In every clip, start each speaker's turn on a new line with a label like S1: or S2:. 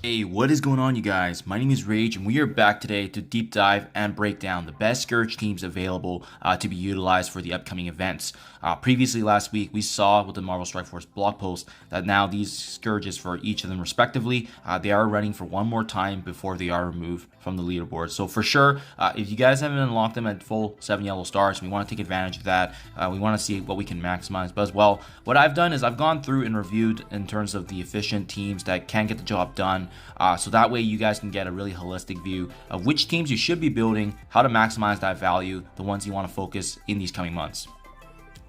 S1: Hey, what is going on, you guys? My name is Rayge, and we are back today to deep dive and break down the best Scourge teams available to be utilized for the upcoming events. Previously last week, we saw with the Marvel Strike Force blog post that now these Scourges for each of them respectively, they are running for one more time before they are removed from the leaderboard. So for sure, if you guys haven't unlocked them at full 7 yellow stars, we want to take advantage of that. We want to see what we can maximize. But as well, what I've done is I've gone through and reviewed in terms of the efficient teams that can get the job done. So that way you guys can get a really holistic view of which teams you should be building, how to maximize that value, the ones you want to focus in these coming months.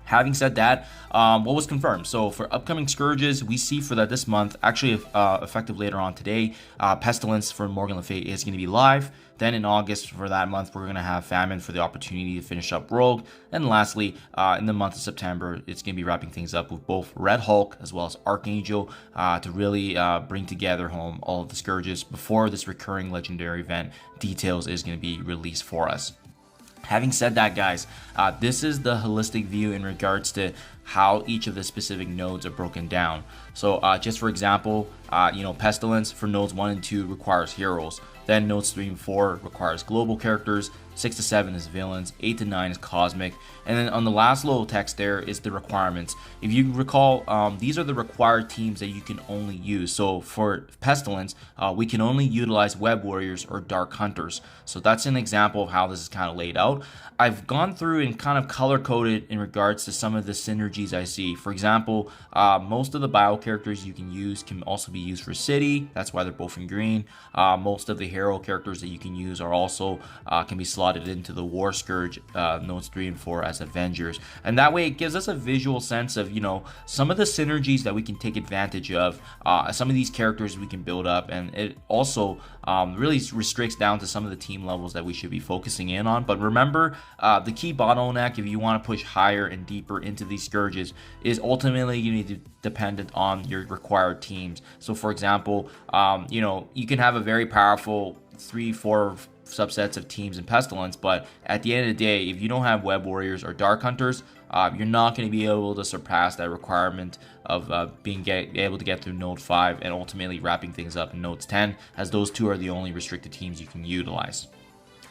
S1: Having said that, what was confirmed? So for upcoming Scourges, we see for that this month, actually effective later on today, Pestilence for Morgan Le Fay is going to be live. Then in August for that month, we're going to have Famine for the opportunity to finish up Rogue. And lastly, in the month of September, it's going to be wrapping things up with both Red Hulk as well as Archangel to really bring together home all of the Scourges before this recurring legendary event details is going to be released for us. Having said that, guys, this is the holistic view in regards to how each of the specific nodes are broken down. So just for example, Pestilence for nodes 1 and 2 requires heroes. Then nodes 3 and 4 requires global characters. 6 to 7 is villains. 8 to 9 is cosmic. And then on the last little text there is the requirements. If you recall, these are the required teams that you can only use. So for Pestilence, we can only utilize Web Warriors or Dark Hunters. So that's an example of how this is kind of laid out. I've gone through and kind of color coded in regards to some of the synergies I see. For example, most of the bio characters you can use can also be used for City. That's why they're both in green. Most of the hero characters that you can use are also can be slotted into the War Scourge nodes 3 and 4 as Avengers. And that way it gives us a visual sense of, some of the synergies that we can take advantage of. Some of these characters we can build up, and it also really restricts down to some of the team levels that we should be focusing in on. But remember, the key bottleneck, if you want to push higher and deeper into these Scourges, is ultimately you need to dependent on your required teams. So for example, you can have a very powerful 3-4 subsets of teams in Pestilence, but at the end of the day, if you don't have Web Warriors or Dark Hunters, you're not going to be able to surpass that requirement of being able to get through node 5 and ultimately wrapping things up in nodes 10, as those two are the only restricted teams you can utilize.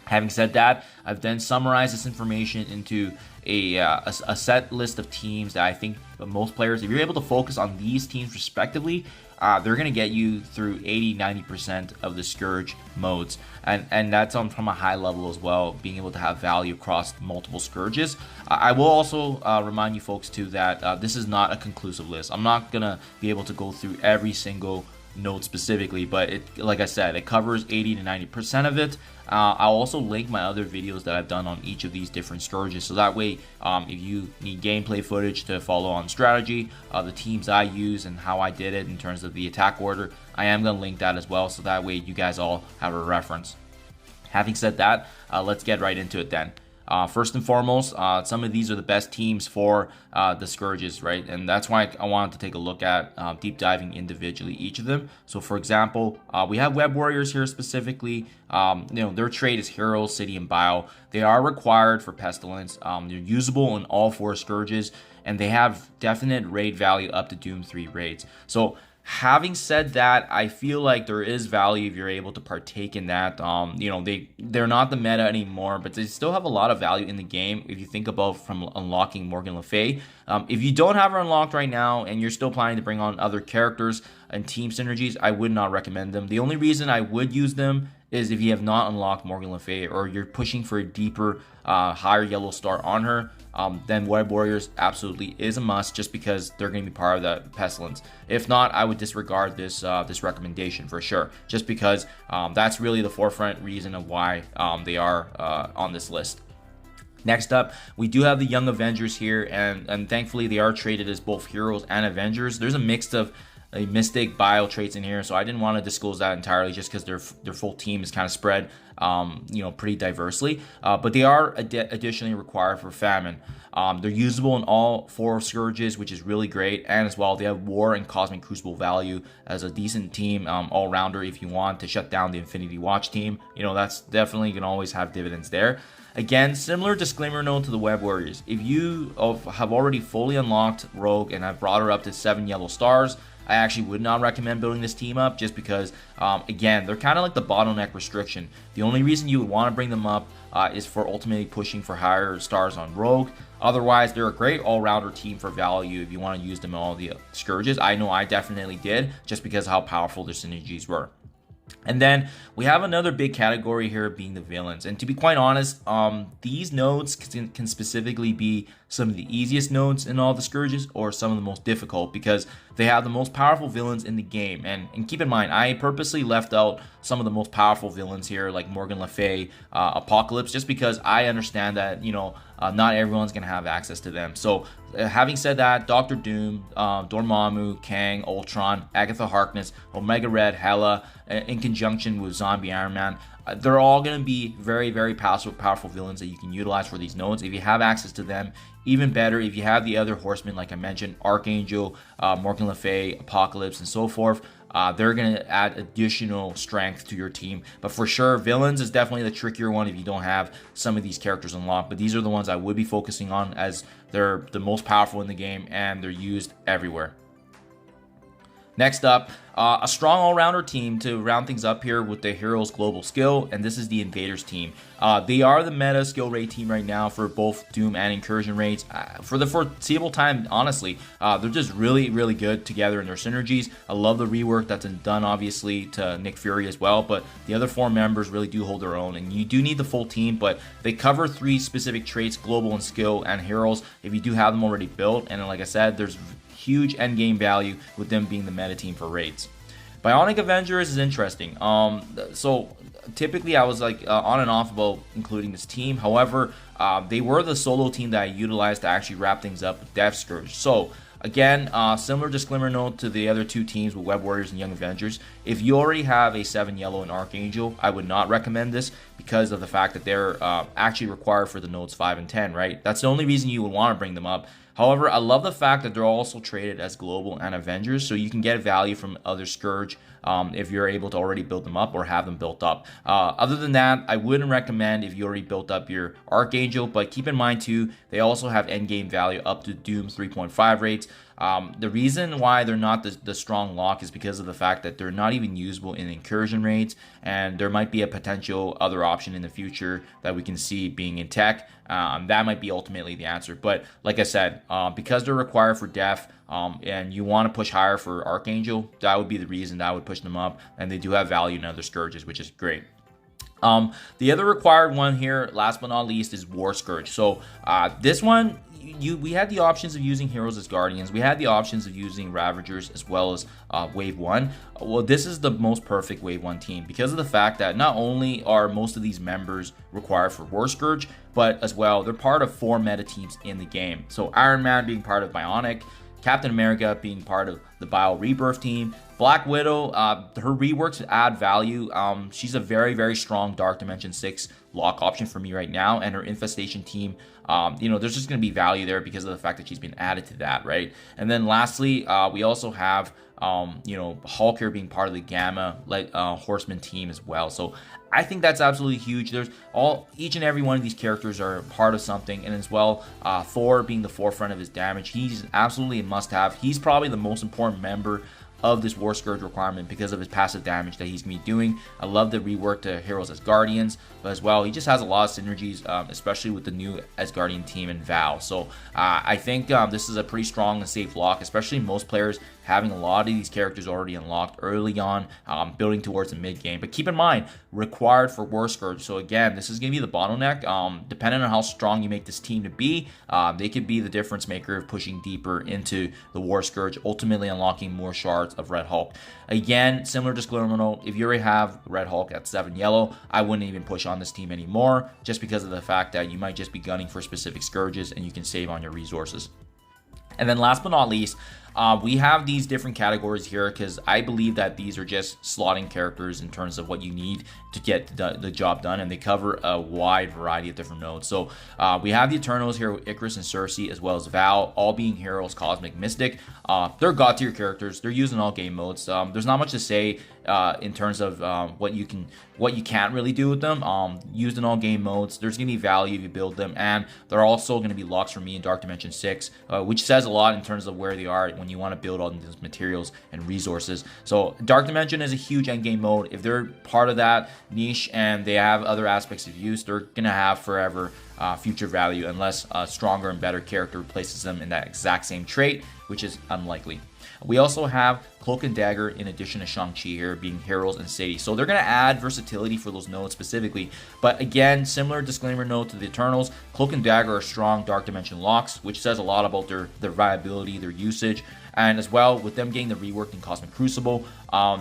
S1: Having said that, I've then summarized this information into a set list of teams that I think most players, if you're able to focus on these teams respectively, they're going to get you through 80-90% of the Scourge modes. And that's from a high level as well, being able to have value across multiple Scourges. I will also remind you folks too that this is not a conclusive list. I'm not going to be able to go through every single node specifically, but like I said, it covers 80-90% of it. I'll also link my other videos that I've done on each of these different Scourges, so that way if you need gameplay footage to follow on strategy, the teams I use and how I did it in terms of the attack order, I am going to link that as well, so that way you guys all have a reference. Having said that, let's get right into it then. First and foremost, some of these are the best teams for the Scourges, right? And that's why I wanted to take a look at deep diving individually each of them. So for example, we have Web Warriors here specifically. Their trait is Hero, City, and Bio. They are required for Pestilence. They're usable in all 4 Scourges, and they have definite raid value up to Doom 3 raids. So having said that, I feel like there is value if you're able to partake in that. They're not the meta anymore, but they still have a lot of value in the game if you think about from unlocking Morgan Le Fay. If you don't have her unlocked right now and you're still planning to bring on other characters and team synergies, I would not recommend them. The only reason I would use them is if you have not unlocked Morgan Le Fay or you're pushing for a deeper, higher yellow star on her, then Web Warriors absolutely is a must, just because they're going to be part of that Pestilence. If not, I would disregard this recommendation for sure, just because that's really the forefront reason of why they are on this list. Next up, we do have the Young Avengers here, and thankfully they are traded as both heroes and Avengers. There's a mix of Mystic bio traits in here, so I didn't want to disclose that entirely, just because their full team is kind of spread pretty diversely, but they are additionally required for Famine. They're usable in all 4 Scourges, which is really great, and as well they have War and Cosmic Crucible value as a decent team all-rounder if you want to shut down the Infinity Watch team. That's definitely going to always have dividends there. Again, similar disclaimer note to the Web Warriors. If you have already fully unlocked Rogue and have brought her up to 7 yellow stars, I actually would not recommend building this team up just because, again, they're kind of like the bottleneck restriction. The only reason you would want to bring them up is for ultimately pushing for higher stars on Rogue. Otherwise, they're a great all-rounder team for value if you want to use them in all the Scourges. I know I definitely did just because of how powerful their synergies were. And then we have another big category here being the villains. And to be quite honest, these nodes can specifically be some of the easiest nodes in all the Scourges or some of the most difficult because they have the most powerful villains in the game. And keep in mind, I purposely left out some of the most powerful villains here like Morgan Le Fay, Apocalypse, just because I understand that, not everyone's going to have access to them. So having said that, Doctor Doom, Dormammu, Kang, Ultron, Agatha Harkness, Omega Red, Hela, in conjunction with Zombie Iron Man, they're all going to be very, very powerful villains that you can utilize for these nodes. If you have access to them, even better. If you have the other horsemen, like I mentioned, Archangel, Morgan Le Fay, Apocalypse, and so forth, they're going to add additional strength to your team. But for sure, villains is definitely the trickier one if you don't have some of these characters unlocked. But these are the ones I would be focusing on as they're the most powerful in the game and they're used everywhere. Next up, a strong all-rounder team to round things up here with the Heroes Global Skill, and this is the Invaders team. They are the meta skill rate team right now for both Doom and Incursion rates. For the foreseeable time, honestly, they're just really, really good together in their synergies. I love the rework that's been done, obviously, to Nick Fury as well, but the other 4 members really do hold their own, and you do need the full team, but they cover 3 specific traits, Global and Skill and Heroes, if you do have them already built, and like I said, there's huge endgame value with them being the meta team for raids. Bionic Avengers is interesting. So typically I was like on and off about including this team. However, they were the solo team that I utilized to actually wrap things up with Death Scourge. So again, similar disclaimer note to the other 2 teams with Web Warriors and Young Avengers. If you already have a 7 yellow and Archangel, I would not recommend this because of the fact that they're actually required for the nodes 5 and 10, right? That's the only reason you would want to bring them up. However, I love the fact that they're also traded as Global and Avengers, so you can get value from other Scourge if you're able to already build them up or have them built up. Other than that, I wouldn't recommend if you already built up your Archangel, but keep in mind too, they also have endgame value up to Doom 3.5 rates. The reason why they're not the strong lock is because of the fact that they're not even usable in incursion raids, and there might be a potential other option in the future that we can see being in tech. That might be ultimately the answer. But like I said, because they're required for def, and you want to push higher for Archangel, that would be the reason that I would push them up, and they do have value in other Scourges, which is great. The other required one here, last but not least, is War Scourge. So this one, we had the options of using Heroes as Guardians. We had the options of using Ravagers as well as Wave 1. Well, this is the most perfect Wave 1 team because of the fact that not only are most of these members required for War Scourge, but as well, they're part of 4 meta teams in the game. So Iron Man being part of Bionic, Captain America being part of the Bio Rebirth team, Black Widow, her reworks add value. She's a very, very strong Dark Dimension 6 lock option for me right now, and her Infestation team, there's just going to be value there because of the fact that she's been added to that, right? And then lastly, we also have, Hulk here being part of the Gamma Horseman team as well. So I think that's absolutely huge. There's each and every one of these characters are part of something, and as well, Thor being the forefront of his damage, he's absolutely a must-have. He's probably the most important member of this War Scourge requirement because of his passive damage that he's going to be doing. I love the rework to Heroes as Guardians, but as well, he just has a lot of synergies, especially with the new Asgardian team and Val. So I think this is a pretty strong and safe lock, especially most players having a lot of these characters already unlocked early on, building towards the mid game. But keep in mind, required for War Scourge. So again, this is going to be the bottleneck. Depending on how strong you make this team to be, they could be the difference maker of pushing deeper into the War Scourge, ultimately unlocking more shards of Red Hulk. Again, similar disclaimer note, if you already have Red Hulk at 7 yellow, I wouldn't even push on this team anymore, just because of the fact that you might just be gunning for specific Scourges and you can save on your resources. And then last but not least, We have these different categories here because I believe that these are just slotting characters in terms of what you need to get the job done, and they cover a wide variety of different nodes. So we have the Eternals here with Icarus and Cersei, as well as Val, all being heroes, Cosmic, Mystic. They're god tier characters. They're used in all game modes. There's not much to say in terms of what you can't really do with them. Used in all game modes. There's gonna be value if you build them, and they're also gonna be locks for me in Dark Dimension 6, which says a lot in terms of where they are when you want to build all these materials and resources. So Dark Dimension is a huge endgame mode. If they're part of that niche and they have other aspects of use, they're gonna have forever future value unless a stronger and better character replaces them in that exact same trait, which is unlikely. We also have Cloak and Dagger in addition to Shang-Chi here being heroes and Sadie. So they're going to add versatility for those nodes specifically. But again, similar disclaimer note to the Eternals, Cloak and Dagger are strong Dark Dimension locks, which says a lot about their viability, their usage. And as well, with them getting the rework in Cosmic Crucible,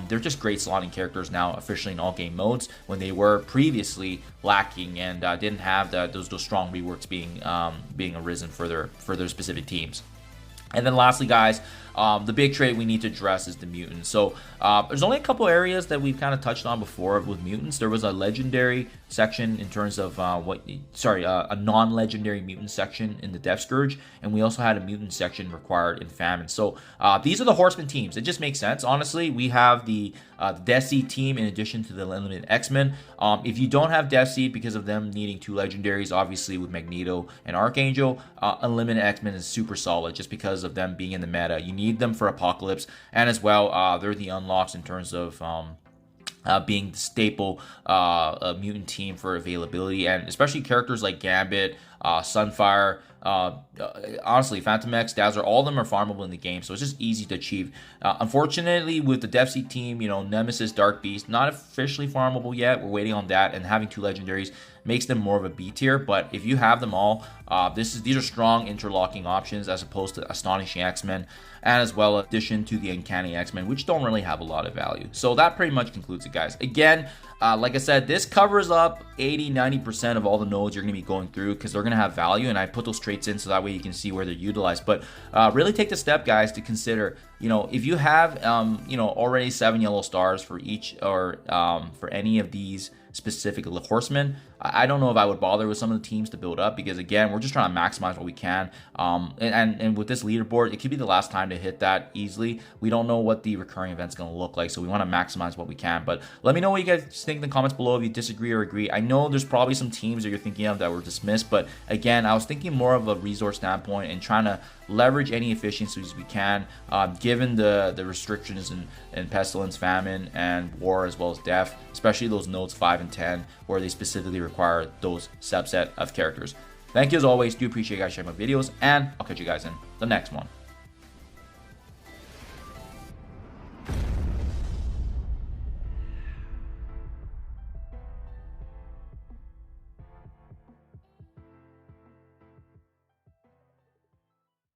S1: they're just great slotting characters now officially in all game modes when they were previously lacking and didn't have those strong reworks being arisen for their specific teams. And then lastly, guys, the big trait we need to address is the mutants. So there's only a couple areas that we've kind of touched on before with mutants. There was a legendary section in terms of a non-legendary mutant section in the Death Scourge, and we also had a mutant section required in Famine. So these are the Horsemen teams. It just makes sense. Honestly, we have the Death Seed team in addition to the Unlimited X-Men. If you don't have Death Seed because of them needing 2 legendaries, obviously with Magneto and Archangel, Unlimited X-Men is super solid just because of them being in the meta. You need them for Apocalypse, and as well, they're the unlocks in terms of being the staple mutant team for availability, and especially characters like Gambit, Sunfire, honestly, Phantom X, Dazzler, all of them are farmable in the game, so it's just easy to achieve. Unfortunately, with the Death Seed team, Nemesis, Dark Beast, not officially farmable yet. We're waiting on that, and having 2 legendaries makes them more of a B tier. But if you have them all, these are strong interlocking options as opposed to Astonishing X-Men, and as well in addition to the Uncanny X-Men, which don't really have a lot of value. So that pretty much concludes it, guys. Again, like I said, this covers up 80-90% of all the nodes you're going to be going through because they're going to have value, and I put those traits in so that way you can see where they're utilized. But really take the step, guys, to consider, if you have already 7 yellow stars for each or for any of these specific horsemen, I don't know if I would bother with some of the teams to build up, because again, we're just trying to maximize what we can, and with this leaderboard, it could be the last time to hit that easily. We don't know what the recurring event's going to look like, so we want to maximize what we can. But let me know what you guys think in the comments below if you disagree or agree. I know there's probably some teams that you're thinking of that were dismissed, but again, I was thinking more of a resource standpoint and trying to leverage any efficiencies we can, given the restrictions in Pestilence, Famine, and War, as well as Death, especially those nodes 5 and 10 where they specifically require those subset of characters. Thank you as always. Do appreciate you guys sharing my videos, and I'll catch you guys in the next one.